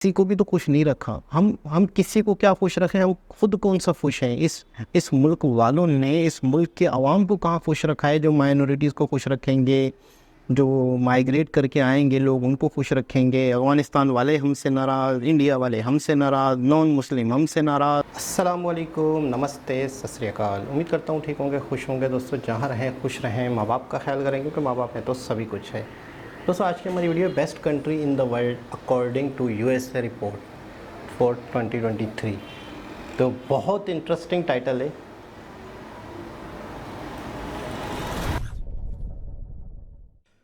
किसी को भी तो खुश नहीं रखा। हम किसी को क्या खुश रखें, हम खुद कौन सा खुश हैं। इस मुल्क वालों ने इस मुल्क के अवाम को कहाँ खुश रखा है। जो माइनॉरिटीज़ को खुश रखेंगे, जो माइग्रेट करके आएंगे लोग उनको खुश रखेंगे। अफ़गानिस्तान वाले हमसे नाराज़, इंडिया वाले हमसे नाराज़, नॉन मुस्लिम हमसे नाराज़। अस्सलाम वालेकुम, नमस्ते, सत श्री अकाल। उम्मीद करता हूँ ठीक होंगे, खुश होंगे। दोस्तों जहाँ रहें खुश रहें, माँ बाप का ख्याल करेंगे क्योंकि माँ बाप है तो सभी कुछ है। दोस्तों आज की हमारी video best country in the world according to USA report for 2023। तो बहुत इंटरेस्टिंग टाइटल है।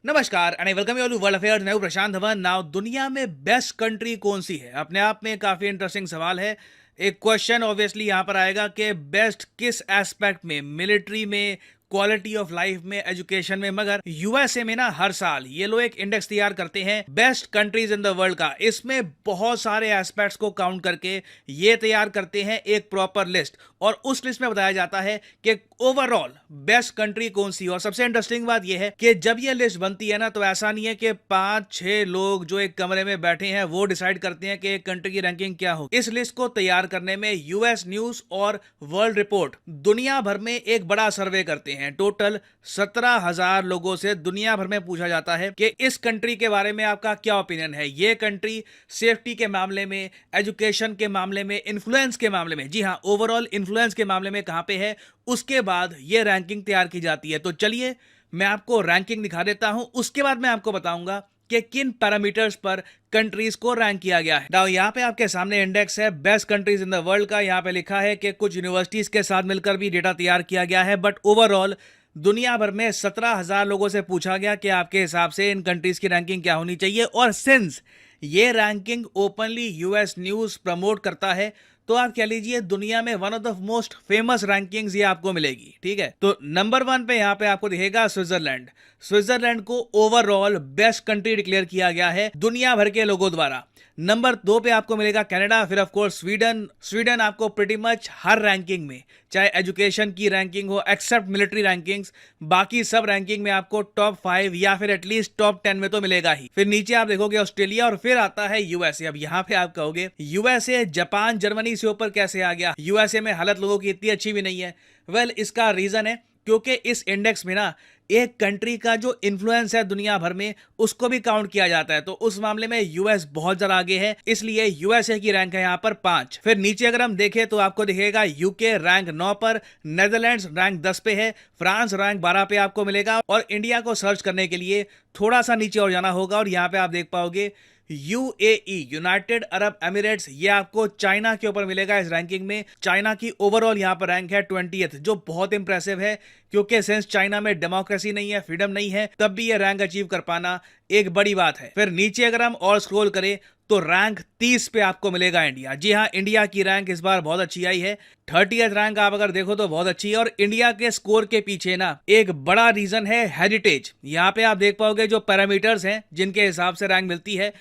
नमस्कार and welcome you to world affairs. मैं हूं प्रशांत धवन। नाउ दुनिया में बेस्ट कंट्री कौन सी है, अपने आप में काफी इंटरेस्टिंग सवाल है। एक क्वेश्चन ऑब्वियसली यहां पर आएगा कि बेस्ट किस एस्पेक्ट में, मिलिट्री में, क्वालिटी ऑफ लाइफ में, एजुकेशन में। मगर यूएसए में ना हर साल ये लोग एक इंडेक्स तैयार करते हैं best countries in the world का। इसमें बहुत सारे एस्पेक्ट्स को काउंट करके ये तैयार करते हैं एक प्रॉपर लिस्ट, और उस लिस्ट में बताया जाता है कि ओवरऑल बेस्ट कंट्री कौन सी। और सबसे इंटरेस्टिंग बात यह है कि जब ये लिस्ट बनती है ना, तो ऐसा नहीं है कि 5-6 लोग जो एक कमरे में बैठे हैं वो डिसाइड करते हैं कि एक कंट्री की रैंकिंग क्या हो। इस लिस्ट को तैयार करने में यूएस न्यूज और वर्ल्ड रिपोर्ट दुनिया भर में एक बड़ा सर्वे करते हैं। टोटल 17,000 लोगों से दुनिया भर में पूछा जाता है कि इस कंट्री के बारे में आपका क्या ओपिनियन है। ये कंट्री सेफ्टी के मामले में, एजुकेशन के मामले में, इन्फ्लुएंस के मामले में, जी हाँ, ओवरऑल इन्फ्लुएंस के मामले में कहां पे है। उसके बाद ये रैंकिंग तैयार की जाती है। तो चलिए मैं आपको रैंकिंग दिखा देता हूं, उसके बाद मैं आपको बताऊंगा कि किन पैरामीटर्स पर कंट्रीज को रैंक किया गया है। नाउ यहाँ पे आपके सामने इंडेक्स है best countries in the world का। यहाँ पे लिखा है कि कुछ यूनिवर्सिटीज के साथ मिलकर भी डेटा तैयार किया गया है, बट ओवरऑल दुनिया भर में 17,000 लोगों से पूछा गया कि आपके हिसाब से इन कंट्रीज की रैंकिंग क्या होनी चाहिए। और सिंस ये ranking openly US news promote करता है, तो आप कह लीजिए दुनिया में one of the most famous rankings ये आपको मिलेगी। ठीक है, तो नंबर 1 पे यहाँ पे आपको दिखेगा स्विट्जरलैंड। स्विट्जरलैंड को ओवरऑल बेस्ट कंट्री डिक्लेयर किया गया है दुनिया भर के लोगों द्वारा। नंबर 2 पे आपको मिलेगा कनाडा, फिर ऑफ कोर्स स्वीडन आपको प्रीटी मच हर रैंकिंग में, चाहे एजुकेशन की रैंकिंग हो एक्सेप्ट मिलिट्री रैंकिंग्स, बाकी सब रैंकिंग में आपको टॉप 5 या फिर एटलीस्ट टॉप 10 में तो मिलेगा ही। फिर नीचे आप देखोगे ऑस्ट्रेलिया, और फिर आता है यूएसए। अब यहाँ पे आप कहोगे यूएसए, जापान, जर्मनी से ऊपर कैसे आ गया? यूएसए में हालत लोगों की इतनी अच्छी भी नहीं है। वेल, इसका रीजन है क्योंकि इस इंडेक्स में ना एक कंट्री का जो इन्फ्लुएंस है दुनिया भर में उसको भी काउंट किया जाता है। तो उस मामले में यूएस बहुत ज्यादा आगे है, इसलिए यूएसए की रैंक है यहाँ पर 5। फिर नीचे अगर हम देखें तो आपको दिखेगा यूके रैंक 9 पर, नेदरलैंड्स रैंक 10 पे है, फ्रांस रैंक 12 पे आपको मिलेगा। और इंडिया को सर्च करने के लिए थोड़ा सा नीचे और जाना होगा, और यहाँ पे आप देख पाओगे यूएई, यूनाइटेड अरब एमिरेट्स, ये आपको चाइना के ऊपर मिलेगा इस रैंकिंग में। चाइना की ओवरऑल यहाँ पर रैंक है 20th, जो बहुत इंप्रेसिव है क्योंकि सिंस चाइना में डेमोक्रेसी नहीं है, फ्रीडम नहीं है, तब भी ये रैंक अचीव कर पाना एक बड़ी बात है। फिर नीचे अगर हम और स्क्रॉल करें तो रैंक 30 पे आपको मिलेगा इंडिया। जी हाँ, इंडिया की रैंक इस बार बहुत अच्छी आई है। 30th रैंक आप अगर देखो तो बहुत अच्छी है। और इंडिया के स्कोर के पीछे ना एक बड़ा रीजन है हेरिटेज। यहाँ पे आप देख पाओगे जो पैरामीटर्स हैं जिनके हिसाब से रैंक मिलती है,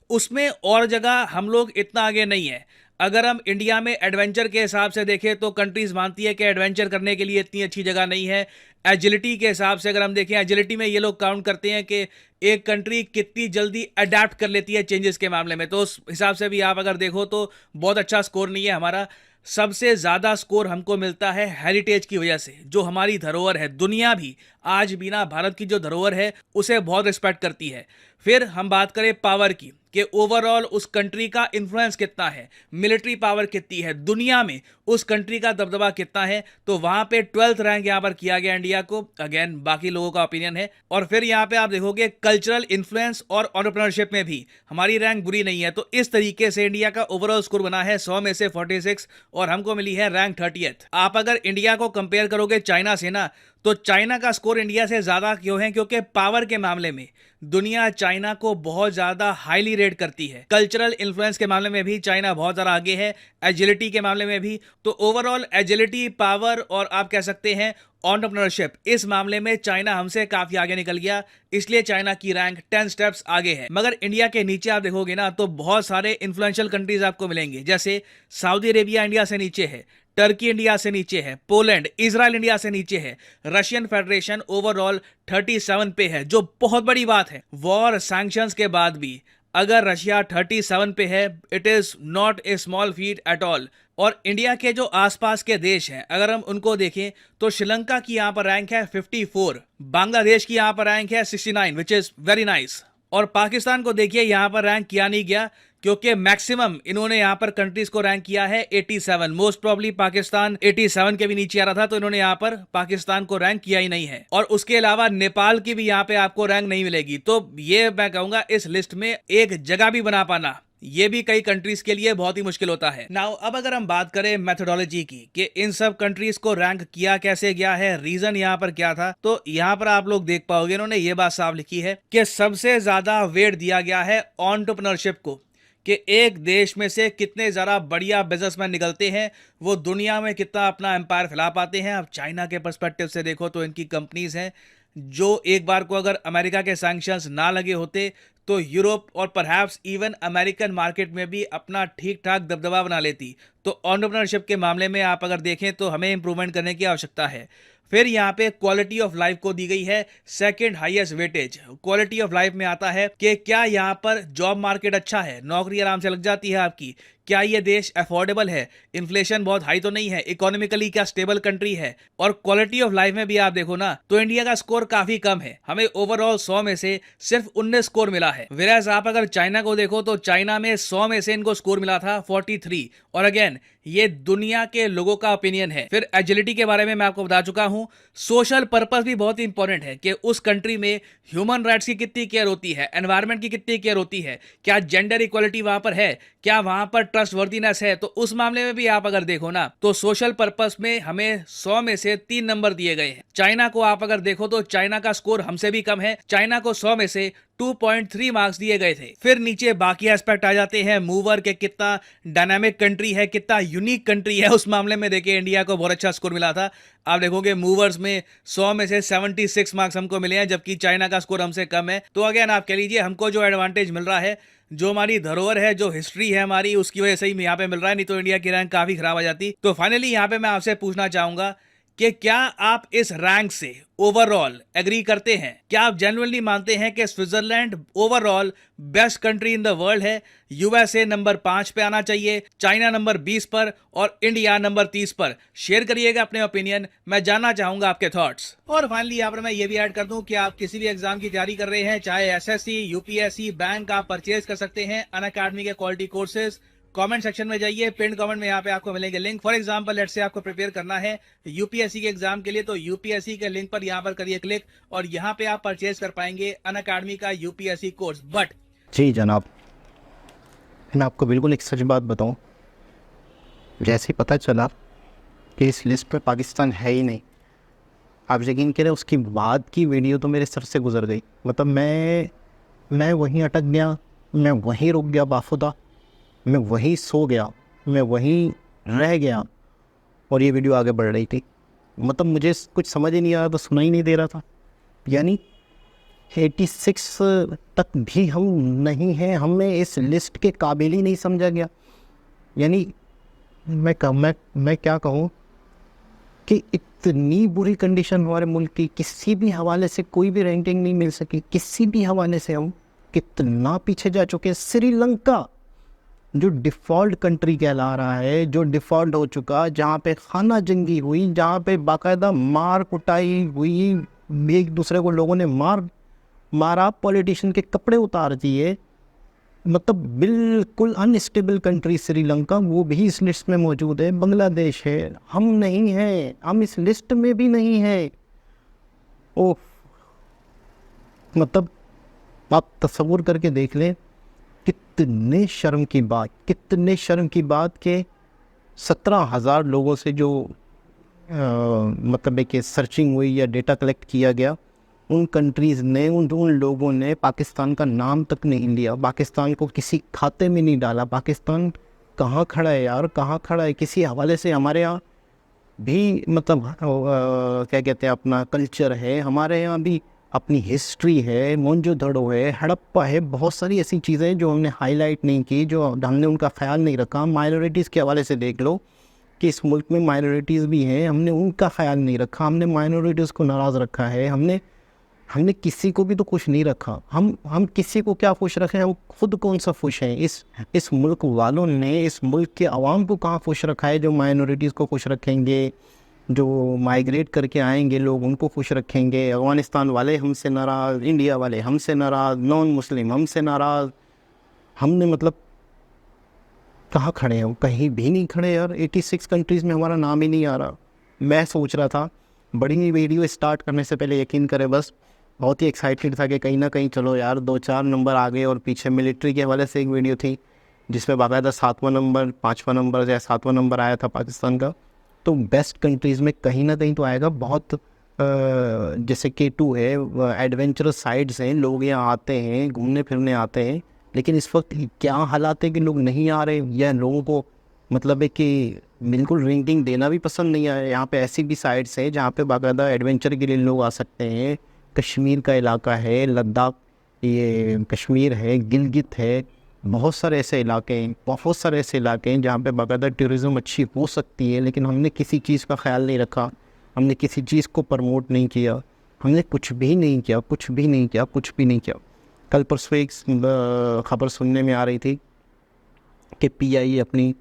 उसमें और जगह हम लोग इतना आगे नहीं है। अगर हम इंडिया में एडवेंचर के हिसाब से देखें तो कंट्रीज मानती है कि एडवेंचर करने के लिए इतनी अच्छी जगह नहीं है। एजिलिटी के हिसाब से अगर हम देखें, एजिलिटी में ये लोग काउंट करते हैं कि एक कंट्री कितनी जल्दी अडेप्ट कर लेती है चेंजेस के मामले में, तो उस हिसाब से भी आप अगर देखो तो बहुत अच्छा स्कोर नहीं है हमारा। सबसे ज्यादा स्कोर हमको मिलता है हेरिटेज की वजह से, जो हमारी धरोहर है। दुनिया भी आज भी ना भारत की जो धरोहर है उसे बहुत रिस्पेक्ट करती है। फिर हम बात करें पावर की कि ओवरऑल उस कंट्री का इन्फ्लुएंस कितना है, मिलिट्री पावर कितनी है, दुनिया में उस कंट्री का दबदबा कितना है, तो वहां पे 12th रैंक यहां पर किया गया इंडिया को। अगेन बाकी लोगों का ओपिनियन है। और फिर यहां पे आप देखोगे कल्चरल इन्फ्लुएंस और एंटरप्रेन्योरशिप में भी हमारी रैंक बुरी नहीं है। तो इस तरीके से इंडिया का ओवरऑल स्कोर बना है 100 में से 46, और हमको मिली है रैंक 30th। आप अगर इंडिया को कंपेयर करोगे चाइना से ना, तो चाइना का स्कोर इंडिया से ज्यादा क्यों है? क्योंकि पावर के मामले में दुनिया चाइना को बहुत ज्यादा हाईली रेट करती है। कल्चरल इन्फ्लुएंस के मामले में भी चाइना बहुत ज्यादा आगे है, एजिलिटी के मामले में भी। तो ओवरऑल एजिलिटी, पावर और आप कह सकते हैं एंटरप्रेन्योरशिप, इस मामले में चाइना हमसे काफी आगे निकल गया, इसलिए चाइना की रैंक 10 स्टेप्स आगे है। मगर इंडिया के नीचे आप देखोगे ना तो बहुत सारे इन्फ्लुएंशियल कंट्रीज आपको मिलेंगे, जैसे सऊदी अरेबिया इंडिया से नीचे है, टर्की इंडिया से नीचे है, पोलैंड, इजराइल इंडिया से नीचे है, रशियन फेडरेशन ओवरऑल 37 पे है, जो बहुत बड़ी बात है। वॉर सैंक्शंस के बाद भी अगर रशिया 37 पे है, it is not a small feet at all. और इंडिया के जो आसपास के देश हैं, अगर हम उनको देखें तो श्रीलंका की यहाँ पर रैंक है 54, बांग्लादेश की यहाँ पर रैंक है 69, विच इज वेरी नाइस। और पाकिस्तान को देखिए यहाँ पर रैंक किया नहीं गया, क्योंकि मैक्सिमम इन्होंने यहाँ पर कंट्रीज को रैंक किया है 87। मोस्ट प्रॉब्ली पाकिस्तान 87 के भी नीचे आ रहा था, तो इन्होंने यहाँ पर पाकिस्तान को रैंक किया ही नहीं है। और उसके अलावा नेपाल की भी यहाँ पे आपको रैंक नहीं मिलेगी। तो ये मैं कहूंगा इस लिस्ट में एक जगह भी बना पाना, ये भी कई कंट्रीज के लिए बहुत ही मुश्किल होता है। नाउ अब अगर हम बात करें मेथोडोलॉजी की कि इन सब कंट्रीज को रैंक किया कैसे गया है, रीजन यहाँ पर क्या था, तो यहाँ पर आप लोग देख पाओगे इन्होंने ये बात साफ लिखी है कि सबसे ज्यादा वेट दिया गया है एंटरप्रेन्योरशिप को, कि एक देश में से कितने ज़्यादा बढ़िया बिजनेसमैन निकलते हैं, वो दुनिया में कितना अपना एम्पायर फैला पाते हैं। अब चाइना के पर्सपेक्टिव से देखो तो इनकी कंपनीज हैं जो एक बार को अगर अमेरिका के सैंक्शंस ना लगे होते तो यूरोप और परहैप्स इवन अमेरिकन मार्केट में भी अपना ठीक ठाक दबदबा बना लेती। तो एंटरप्रेन्योरशिप के मामले में आप अगर देखें तो हमें इंप्रूवमेंट करने की आवश्यकता है। फिर यहाँ पे क्वालिटी ऑफ लाइफ को दी गई है second highest weightage. Quality of life में आता है कि क्या यहाँ पर जॉब मार्केट अच्छा है, नौकरी आराम से लग जाती है आपकी, क्या ये देश अफोर्डेबल है, इन्फ्लेशन बहुत हाई तो नहीं है, इकोनॉमिकली क्या स्टेबल कंट्री है। और क्वालिटी ऑफ लाइफ में भी आप देखो ना तो इंडिया का स्कोर काफी कम है, हमें ओवरऑल 100 में से सिर्फ 19 स्कोर मिला है। वेराज आप अगर चाइना को देखो तो चाइना में 100 में से इनको स्कोर मिला था 43। और अगेन ये दुनिया के लोगों का ओपिनियन है। फिर एजिलिटी के बारे में मैं आपको बता चुका हूं। सोशल पर्पस भी बहुत इंपॉर्टेंट है कि उस कंट्री में ह्यूमन राइट्स की कितनी केयर होती है, एनवायरमेंट की कितनी केयर होती है, क्या जेंडर इक्वलिटी वहां पर है, क्या वहां पर ट्रस्टवर्दीनेस है। तो उस मामले में भी आप अगर देखो ना तो सोशल पर्पस में हमें 100 में से 3 नंबर दिए गए हैं। चाइना को आप अगर देखो तो चाइना का स्कोर हमसे भी कम है, चाइना को 100 में से 2.3 मार्क्स दिए गए थे। फिर नीचे बाकी एस्पेक्ट आ जाते हैं मूवर के, कितना डायनामिक कंट्री है, कितना यूनिक कंट्री है। उस मामले में देखिए इंडिया को बहुत अच्छा स्कोर मिला था। आप देखोगे मूवर्स में 100 में से 76 मार्क्स हमको मिले हैं, जबकि चाइना का स्कोर हमसे कम है। तो अगेन आप कह लीजिए हमको जो एडवांटेज मिल रहा है, जो हमारी धरोहर है, जो हिस्ट्री है हमारी, उसकी वजह से ही यहाँ पे मिल रहा है, नहीं तो इंडिया की रैंक काफी खराब आ जाती। तो फाइनली यहाँ पे मैं आपसे पूछना चाहूंगा कि क्या आप इस रैंक से ओवरऑल एग्री करते हैं? क्या आप जेन्युइनली मानते हैं कि Switzerland overall best country in the world है? यूएसए नंबर 5 पे आना चाहिए, चाइना नंबर 20 पर और इंडिया नंबर 30 पर। शेयर करिएगा अपने ओपिनियन, मैं जानना चाहूंगा आपके थॉट्स। और फाइनली यहाँ पर मैं ये भी ऐड कर दूं कि आप किसी भी एग्जाम की तैयारी कर रहे हैं, चाहे एसएससी, यूपीएससी, बैंक, आप परचेज कर सकते हैं अनअकैडमी के क्वालिटी कोर्सेज। कमेंट सेक्शन में जाइए, पिन कमेंट में यहाँ पे आपको मिलेंगे link. For example let's say आपको प्रिपेयर करना है यूपीएससी के एग्जाम के लिए, तो यूपीएससी के लिंक पर यहाँ पर करिए क्लिक और यहाँ पे आप परचेज कर पाएंगे अनअकैडमी का यूपीएससी कोर्स। बट जी जनाब, मैं आपको बिल्कुल एक सच बात बताऊं, जैसे ही पता चला कि इस लिस्ट में पाकिस्तान है ही नहीं, आप यकीन करें उसकी बाद की वीडियो तो मेरे सर से गुजर गई। मतलब मैं वहीं अटक गया, मैं वहीं रुक गया बाखुदा, मैं वहीं सो गया, मैं वहीं रह गया और ये वीडियो आगे बढ़ रही थी। मतलब मुझे कुछ समझ ही नहीं आ रहा था, सुना ही नहीं दे रहा था। यानी 86 तक भी हम नहीं हैं, हमें इस लिस्ट के काबिल ही नहीं समझा गया। यानी मैं क्या कहूँ कि इतनी बुरी कंडीशन हमारे मुल्क की, किसी भी हवाले से कोई भी रैंकिंग नहीं मिल सकी, किसी भी हवाले से हम कितना पीछे जा चुके हैं। श्रीलंका जो डिफ़ॉल्ट कंट्री कहला रहा है, जो डिफ़ॉल्ट हो चुका, जहाँ पे खाना जंगी हुई, जहाँ पे बाकायदा मार कुटाई हुई, एक दूसरे को लोगों ने मारा, पॉलिटिशियन के कपड़े उतार दिए, मतलब बिल्कुल अनस्टेबल कंट्री श्रीलंका, वो भी इस लिस्ट में मौजूद है। बांग्लादेश है, हम नहीं हैं, हम इस लिस्ट में भी नहीं हैं। ओह, मतलब आप तसव्वुर करके देख लें, कितने शर्म की बात कि 17,000 लोगों से जो मतलब एक सर्चिंग हुई या डेटा कलेक्ट किया गया, उन कंट्रीज़ ने, उन लोगों ने पाकिस्तान का नाम तक नहीं लिया, पाकिस्तान को किसी खाते में नहीं डाला। पाकिस्तान कहाँ खड़ा है यार, कहाँ खड़ा है? किसी हवाले से हमारे यहाँ भी मतलब क्या कहते हैं, अपना कल्चर है, हमारे यहाँ भी अपनी हिस्ट्री है, मोहनजोदड़ो है, हड़प्पा है, बहुत सारी ऐसी चीज़ें जो हमने हाईलाइट नहीं की, जो हमने उनका ख्याल नहीं रखा। माइनॉरिटीज़ के हवाले से देख लो कि इस मुल्क में माइनॉरिटीज़ भी हैं, हमने उनका ख्याल नहीं रखा, हमने माइनॉरिटीज़ को नाराज़ रखा है, हमने किसी को भी तो खुश नहीं रखा। हम किसी को क्या खुश रखें, हम खुद कौन सा खुश हैं। इस मुल्क वालों ने इस मुल्क के अवाम को कहाँ खुश रखा है। जो माइनॉरिटीज़ को खुश रखेंगे, जो माइग्रेट करके आएंगे लोग उनको खुश रखेंगे। अफ़गानिस्तान वाले हमसे नाराज़, इंडिया वाले हमसे नाराज़, नॉन मुस्लिम हमसे नाराज़। हमने मतलब कहाँ खड़े हैं? कहीं भी नहीं खड़े यार। 86 कंट्रीज़ में हमारा नाम ही नहीं आ रहा। मैं सोच रहा था, बड़ी वीडियो स्टार्ट करने से पहले यकीन करें, बस बहुत ही एक्साइटेड था कि कहीं ना कहीं चलो यार 2-4 नंबर आ गए। और पीछे मिलिट्री के हवाले से एक वीडियो थी जिसमें बाकायदा 7वां नंबर, 5वां नंबर या 7वां नंबर आया था पाकिस्तान का। तो बेस्ट कंट्रीज़ में कहीं ना कहीं तो आएगा। बहुत जैसे K2 है, एडवेंचरस साइड्स हैं, लोग यहाँ आते हैं, घूमने फिरने आते हैं। लेकिन इस वक्त क्या हालात है कि लोग नहीं आ रहे, या लोगों को मतलब है कि बिल्कुल रेटिंग देना भी पसंद नहीं आया। यहाँ पे ऐसी भी साइट्स हैं जहाँ पे बाकायदा एडवेंचर के लिए लोग आ सकते हैं। कश्मीर का इलाका है, लद्दाख, ये कश्मीर है, गिलगित है, बहुत सारे ऐसे इलाके हैं जहाँ पे बाकायदा टूरिज़्म अच्छी हो सकती है। लेकिन हमने किसी चीज़ का ख्याल नहीं रखा, हमने किसी चीज़ को प्रमोट नहीं किया, हमने कुछ भी नहीं किया। कल परसों एक खबर सुनने में आ रही थी कि PIA अपनी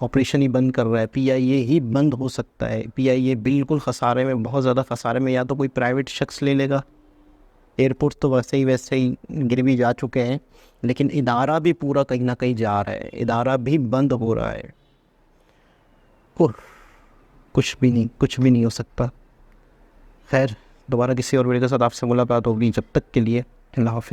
ऑपरेशन ही बंद कर रहा है। PIA ही बंद हो सकता है। PIA बिल्कुल खसारे में, बहुत ज़्यादा खसारे में। या तो कोई प्राइवेट शख्स ले लेगा, एयरपोर्ट तो वैसे ही गिर भी जा चुके हैं, लेकिन इदारा भी पूरा कहीं ना कहीं जा रहा है, इदारा भी बंद हो रहा है। कुछ भी नहीं हो सकता। खैर, दोबारा किसी और वीडियो के साथ आपसे मुलाकात होगी। जब तक के लिए अल्लाह हाफ़िज़।